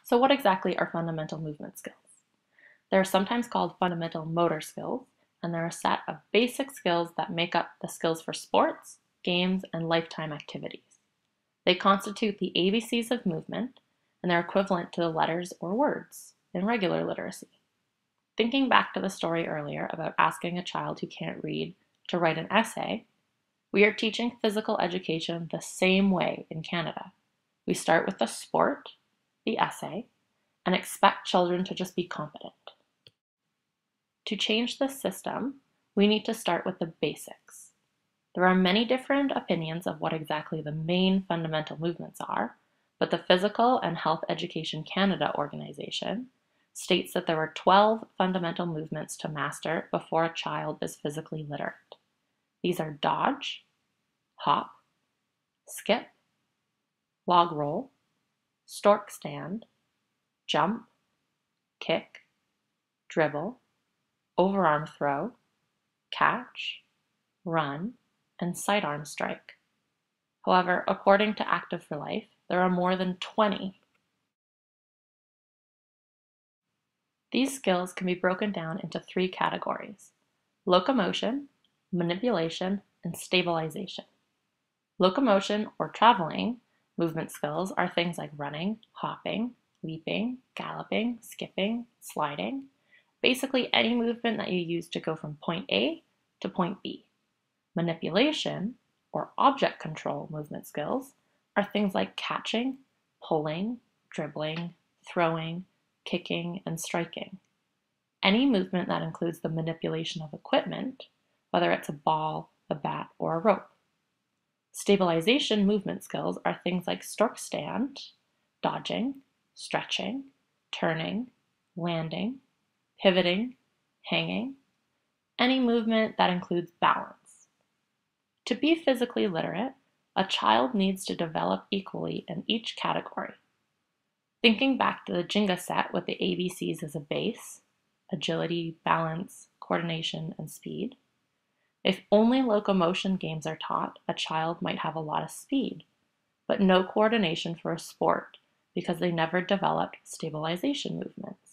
So what exactly are fundamental movement skills? They're sometimes called fundamental motor skills, and they're a set of basic skills that make up the skills for sports, games, and lifetime activities. They constitute the ABCs of movement, and they're equivalent to the letters or words in regular literacy. Thinking back to the story earlier about asking a child who can't read to write an essay, we are teaching physical education the same way in Canada. We start with the sport, the essay, and expect children to just be competent. To change this system, we need to start with the basics. There are many different opinions of what exactly the main fundamental movements are, but the Physical and Health Education Canada organization states that there are 12 fundamental movements to master before a child is physically literate. These are dodge, hop, skip, log roll, stork stand, jump, kick, dribble, overarm throw, catch, run, and sidearm strike. However, according to Active for Life, there are more than 20. These skills can be broken down into 3 categories: locomotion, manipulation, and stabilization. Locomotion or traveling movement skills are things like running, hopping, leaping, galloping, skipping, sliding, basically any movement that you use to go from point A to point B. Manipulation or object control movement skills are things like catching, pulling, dribbling, throwing, kicking, and striking. Any movement that includes the manipulation of equipment, whether it's a ball, a bat, or a rope. Stabilization movement skills are things like stork stand, dodging, stretching, turning, landing, pivoting, hanging, any movement that includes balance. To be physically literate, a child needs to develop equally in each category. Thinking back to the Jenga set with the ABCs as a base, agility, balance, coordination, and speed, if only locomotion games are taught, a child might have a lot of speed, but no coordination for a sport because they never developed stabilization movements.